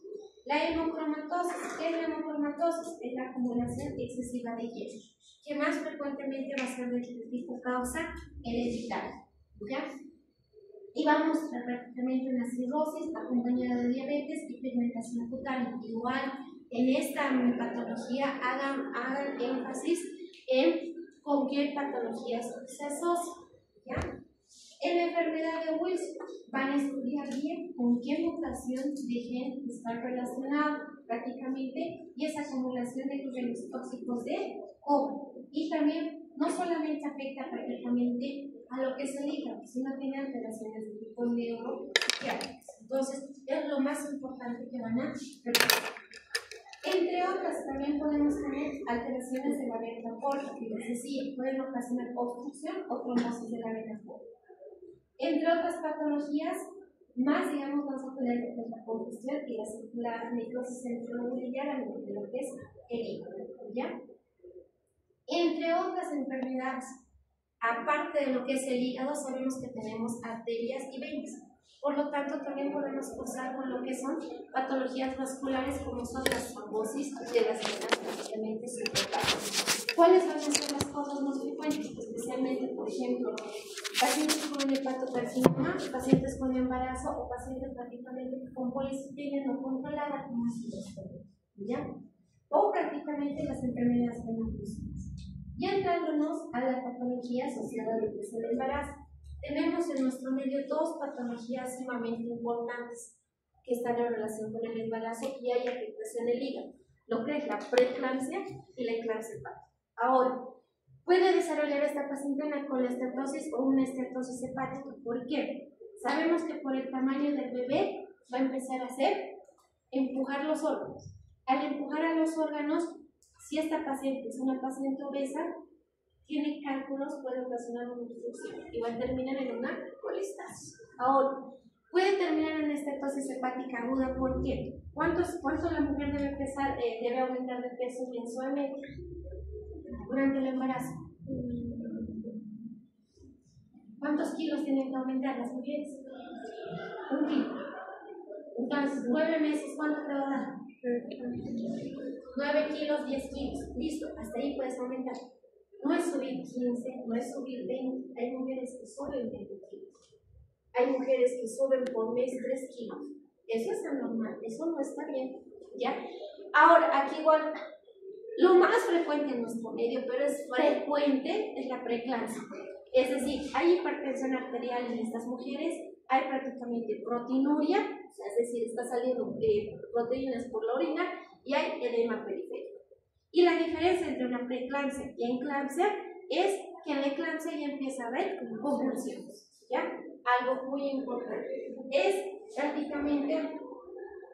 La hemocromatosis, ¿qué es la hemocromatosis? Es la acumulación excesiva de hierro, que más frecuentemente va a ser de tipo causa hereditaria, ¿ya? Y va a mostrar prácticamente una cirrosis acompañada de diabetes y pigmentación cutánea. Igual, en esta patología hagan énfasis en con qué patologías se asocia, ¿ya? En la enfermedad de Wilson van a estudiar bien con qué mutación de gen está relacionado prácticamente y esa acumulación de niveles tóxicos de cobre. Y también no solamente afecta prácticamente a lo que es el hígado, sino tiene alteraciones de tipo neuropsiquiátricas. Entonces, es lo más importante que van a revisar. Entre otras, también podemos tener alteraciones de la vena porta, es decir, pueden ocasionar obstrucción o trombosis de la vena porta. Entre otras patologías, más, digamos, vamos a tener la congestión y la necrosis centronuclear a nivel de lo que es el hígado, ¿ya? Entre otras enfermedades, aparte de lo que es el hígado, sabemos que tenemos arterias y venas. Por lo tanto, también podemos cursar con lo que son patologías vasculares como son las trombosis de las venas prácticamente cerebrales. ¿Cuáles van a ser las cosas más frecuentes? Especialmente, por ejemplo, pacientes con hepatocarcinoma, pacientes con embarazo o pacientes prácticamente con policitemia no controlada, como es ¿ya? O prácticamente las enfermedades venocruzales. Ya entrándonos a la patología asociada a lo que es el embarazo, tenemos en nuestro medio dos patologías sumamente importantes que están en relación con el embarazo y hay afectación del hígado, lo que es la preeclampsia y la eclampsia hepática. Ahora, puede desarrollar esta paciente una colesteatosis o una esteatosis hepática. ¿Por qué? Sabemos que por el tamaño del bebé va a empezar a hacer empujar los órganos. Al empujar a los órganos, si esta paciente es una paciente obesa, tiene cálculos, puede ocasionar una obstrucción y va a terminar en una colestasis. Ahora, puede terminar en estatosis hepática aguda. ¿Por qué? ¿Cuánto la mujer debe pesar, debe aumentar de peso mensualmente durante el embarazo? ¿Cuántos kilos tienen que aumentar las mujeres? 1 kilo. Entonces, 9 meses, ¿cuánto te va a dar? 9 kilos, 10 kilos. Listo, hasta ahí puedes aumentar. No es subir 15, no es subir 20. Hay mujeres que suben 20 kilos. Hay mujeres que suben por mes 3 kilos. Eso es anormal, eso no está bien, ¿ya? Ahora, aquí igual, lo más frecuente en nuestro medio, pero es frecuente, es la preeclampsia. Es decir, hay hipertensión arterial en estas mujeres hay prácticamente proteinuria, es decir, está saliendo proteínas por la orina, y hay edema periférico. Y la diferencia entre una preeclampsia y enclampsia es que en la eclampsia ya empieza a haber convulsiones, ¿ya? Algo muy importante. Es prácticamente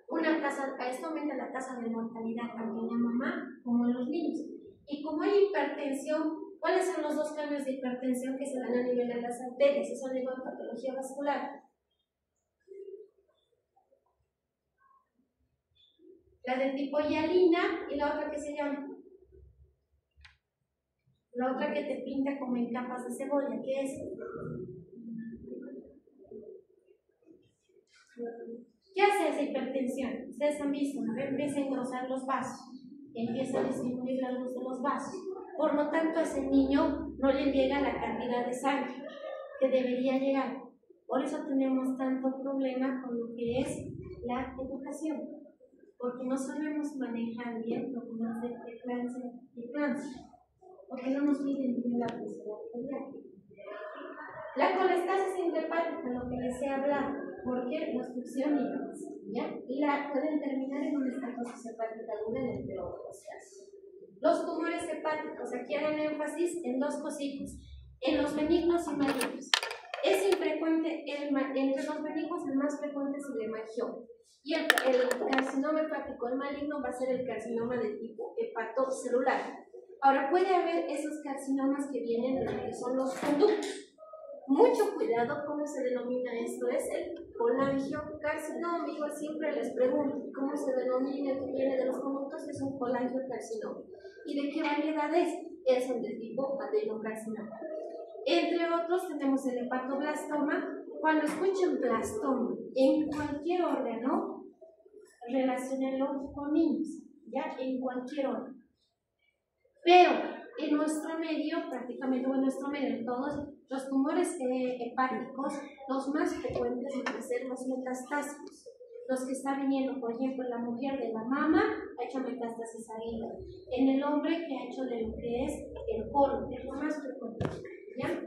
una tasa, a esto aumenta la tasa de mortalidad tanto en la mamá como en los niños. Y como hay hipertensión, ¿cuáles son los dos cambios de hipertensión que se dan a nivel de las arterias? Eso le digo en patología vascular. La del tipo hialina y la otra que se llama. La otra que te pinta como en capas de cebolla, ¿qué es? ¿Qué hace esa hipertensión? Ustedes han visto, ¿no? Empieza a engrosar los vasos, empieza a disminuir la luz de los vasos. Por lo tanto, a ese niño no le llega la cantidad de sangre que debería llegar. Por eso tenemos tanto problema con lo que es la educación, porque no sabemos manejar bien lo que nos hace preeclampsia y eclampsia, porque no nos miden bien la presión arterial. La colestasis intrahepática, lo que les he hablado, porque la obstrucción ¿ya? Y pueden terminar en una estenosis hepática aguda, entre otros casos. Los tumores hepáticos, aquí hagan énfasis en dos cositas, en los benignos y malignos. Es infrecuente, entre los benignos el más frecuente es el hemangioma. Y el carcinoma hepático, el maligno, va a ser el carcinoma de tipo hepatocelular. Ahora, puede haber esos carcinomas que vienen de lo que son los conductos. Mucho cuidado, ¿cómo se denomina esto? Es el colangiocarcinoma. Igual siempre les pregunto, ¿cómo se denomina el que viene de los conductos? Es un colangiocarcinoma. ¿Y de qué variedad es? Es el de tipo adenocarcinoma. Entre otros tenemos el hepatoblastoma. Cuando escuchen blastoma en cualquier órgano, relaciónenlo con niños, ¿ya? En cualquier órgano. Pero en nuestro medio, prácticamente, o en nuestro medio, en todos los tumores hepáticos, los más frecuentes van a ser los metastásicos. Los que están viniendo, por ejemplo, en la mujer de la mama ha hecho metástasis a hígado. En el hombre que ha hecho de lo que es el colon, es lo más frecuente, ¿ya?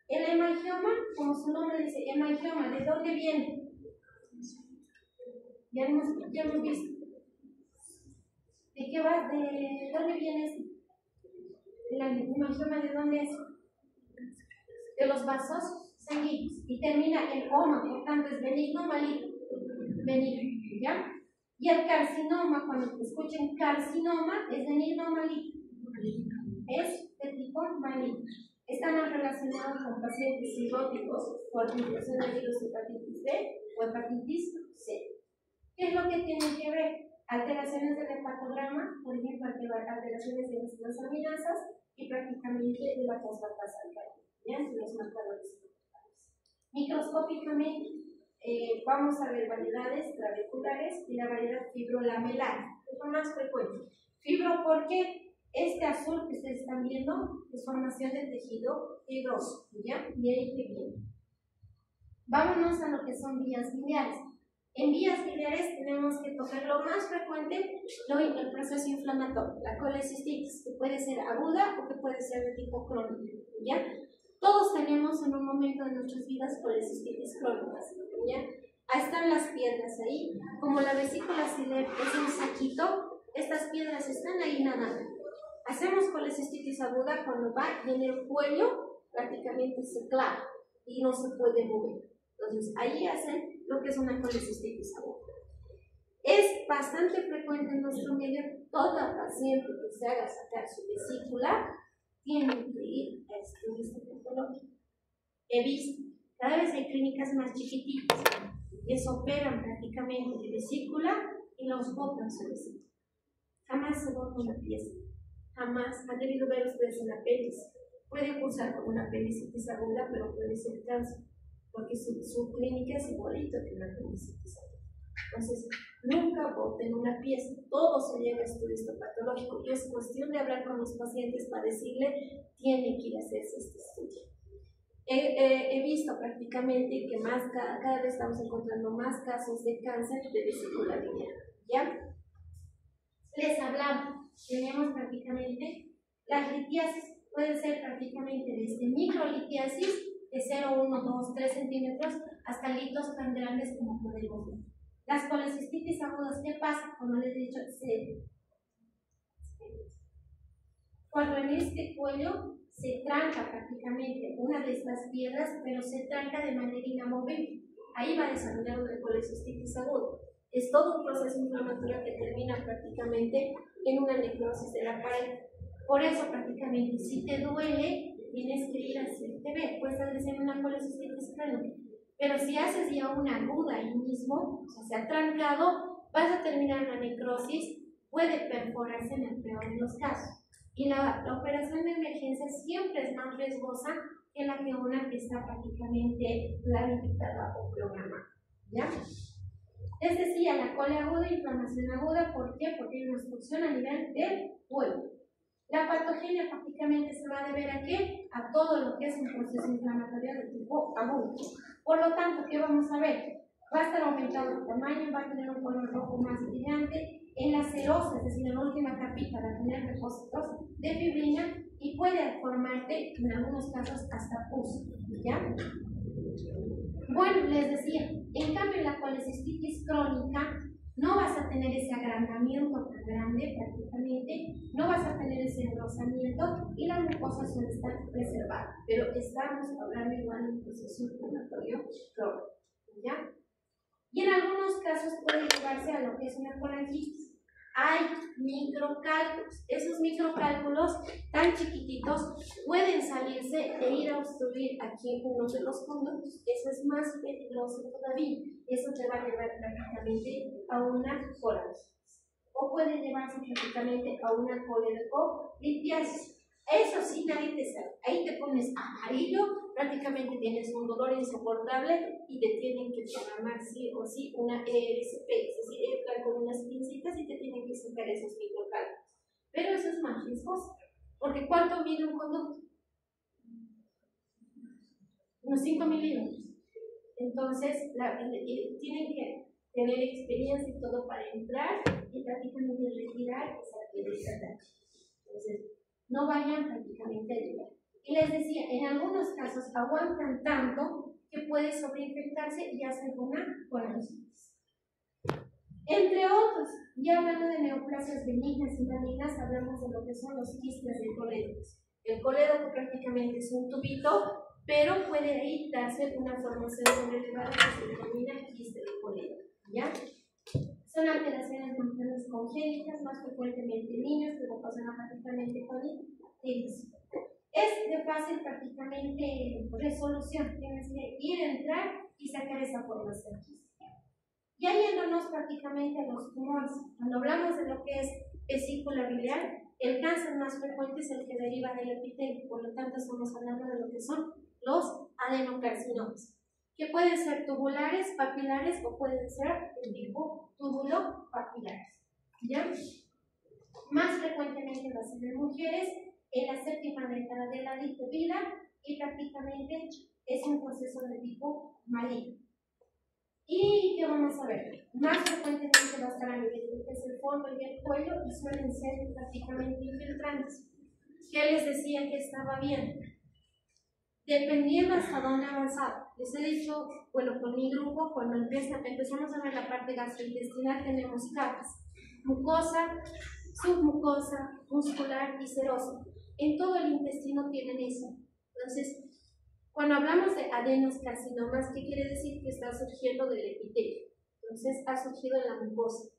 El hemangioma, como su nombre dice, hemangioma, ¿de dónde viene? Ya hemos visto. ¿De qué va? ¿De dónde viene esto? La hemangioma, ¿de dónde es? De los vasos sanguíneos. Y termina en oma, por tanto es benigno, maligno. Benigno, ¿ya? Y el carcinoma, cuando escuchen carcinoma, es benigno, maligno. Es de tipo maligno. Están relacionados con pacientes cirróticos o infección de virus hepatitis B o hepatitis C. ¿Qué es lo que tienen que ver? Alteraciones del hepatograma, por ejemplo, alteraciones de las transaminasas y prácticamente de la fosfatasa alcalina, los marcadores. Microscópicamente, vamos a ver variedades traviculares y la variedad fibrolamelar, es lo más frecuente. Fibro, ¿por qué? Este azul que ustedes están viendo es formación de tejido fibroso, ¿ya? Y ahí que viene. Vámonos a lo que son vías biliares. En vías biliares tenemos que tocar lo más frecuente, el proceso inflamatorio, la colecistitis, que puede ser aguda o que puede ser de tipo crónico, ¿ya? Todos tenemos en un momento de nuestras vidas colecistitis crónicas, ¿ya? Ahí están las piedras ahí, como la vesícula ciliar es un saquito, estas piedras están ahí nadando. Hacemos colecistitis aguda cuando va y en el cuello prácticamente se clava y no se puede mover. Entonces, ahí hacen lo que es una colecistitis aguda. Es bastante frecuente en nuestro medio, toda paciente que se haga sacar su vesícula tiene que ir a estudios patológicos. He visto, cada vez hay clínicas más chiquititas que se operan prácticamente de vesícula y los botan su vesícula. Jamás se bota una pieza. Jamás han debido ver ustedes en la apéndice. Puede cursar con una apendicitis aguda, pero puede ser cáncer, porque su clínica es igualito que una apendicitis aguda. Entonces, nunca boten una pieza, todo se lleva a estudio histopatológico y es cuestión de hablar con los pacientes para decirle, tiene que ir a hacerse este estudio. He visto prácticamente que cada vez estamos encontrando más casos de cáncer de vesícula biliar, ¿ya? Les hablamos. Tenemos prácticamente las litiasis, puede ser prácticamente desde microlitiasis de 0, 1, 2, 3 centímetros hasta litos tan grandes como podemos ver. Las colecistitis agudas, ¿qué pasa? Como les he dicho, cuando en este cuello se tranca prácticamente una de estas piedras, pero se tranca de manera inamovible. Ahí va a desarrollar una colecistitis aguda. Es todo un proceso inflamatorio que termina prácticamente en una necrosis de la pared. Por eso, prácticamente, si te duele, tienes que ir a CTB. Puedes estar diciendo una colecistitis crónica. Pero si haces ya una aguda ahí mismo, o sea, se ha trancado, vas a terminar la necrosis, puede perforarse en el peor de los casos. Y la operación de emergencia siempre es más riesgosa que la que una que está prácticamente planificada o programada. ¿Ya? Les decía, la cole aguda, inflamación aguda, ¿por qué? Porque hay una obstrucción a nivel del cuello. La patogenia prácticamente se va a deber a qué? A todo lo que es un proceso inflamatorio de tipo agudo. Por lo tanto, ¿qué vamos a ver? Va a estar aumentado el tamaño, va a tener un color rojo más brillante. En la serosa, es decir, en la última capita, va a tener depósitos de fibrina y puede formarte, en algunos casos, hasta pus. ¿Ya? Bueno, les decía, en cambio en la colecistitis crónica no vas a tener ese agrandamiento tan grande prácticamente, no vas a tener ese engrosamiento y la mucosa suele estar preservada, pero estamos hablando igual de un proceso inflamatorio crónico, ¿ya? Y en algunos casos puede llevarse a lo que es una colangitis. Hay microcálculos. Esos microcálculos tan chiquititos pueden salirse e ir a obstruir aquí uno de los conductos. Eso es más peligroso todavía. Eso te va a llevar prácticamente a una colangitis. O puede llevarse prácticamente a una coledoclitiasis. Eso sí, nadie te sabe. Ahí te pones amarillo, prácticamente tienes un dolor insoportable y te tienen que programar sí o sí una ERCP, es decir, entrar con unas pincitas y te tienen que sacar esos microcálculos. Pero eso es más riesgoso, porque ¿cuánto mide un conducto? Unos 5 milímetros. Entonces, tienen que tener experiencia y todo para entrar y prácticamente retirar esa piedra. Entonces, no vayan prácticamente a llegar. Y les decía, en algunos casos aguantan tanto que puede sobreinfectarse y hacer una colangitis. Entre otros, ya hablando de neoplasias benignas y malignas, hablamos de lo que son los quistes del colédoco. El colédoco prácticamente es un tubito, pero puede ahí darse una formación sobrelevada que se denomina quiste del colédoco. ¿Ya? Son alteraciones mentales congénitas, más frecuentemente en niños, pero pasan prácticamente con ellos. Es de fácil prácticamente resolución. Tienes que ir, entrar y sacar esa formación quística. Ya yéndonos prácticamente a los tumores. Cuando hablamos de lo que es vesícula biliar, el cáncer más frecuente es el que deriva del epitelio. Por lo tanto, estamos hablando de lo que son los adenocarcinomas, que pueden ser tubulares, papilares o pueden ser de tipo túbulo papilares. ¿Ya? Más frecuentemente lo hacen en mujeres en la séptima década de la vida y prácticamente es un proceso de tipo maligno. ¿Y qué vamos a ver? Más frecuentemente va a estar a nivel de lo que es el fondo y el cuello y suelen ser prácticamente infiltrantes. ¿Qué les decía que estaba bien? Dependiendo hasta dónde avanzado. Les he dicho, bueno, con mi grupo, cuando empezamos a ver la parte gastrointestinal, tenemos capas: mucosa, submucosa, muscular y serosa. En todo el intestino tienen eso. Entonces, cuando hablamos de adenoscarcinomas, ¿qué quiere decir? Que está surgiendo del epitelio. Entonces, ha surgido en la mucosa.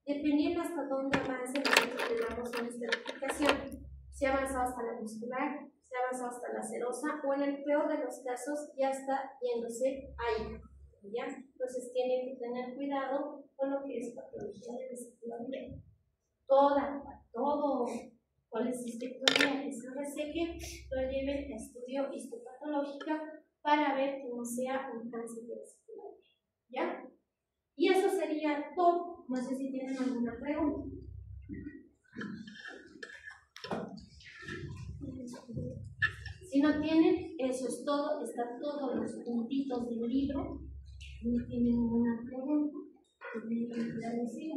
Dependiendo hasta dónde avance, nosotros le damos una estratificación. Si ha avanzado hasta la muscular, se ha avanzado hasta la serosa, o en el peor de los casos ya está yéndose ahí, ¿ya? Entonces tienen que tener cuidado con lo que es patología de vesícula biliar. Todo colecistectomía que se reseque lo lleven a estudio histopatológico para ver que no sea un cáncer de vesícula biliar, ¿ya? Y eso sería todo. No sé si tienen alguna pregunta. Si no tienen, eso es todo. Están todos los puntitos del libro. No tienen ninguna pregunta. Muchas gracias.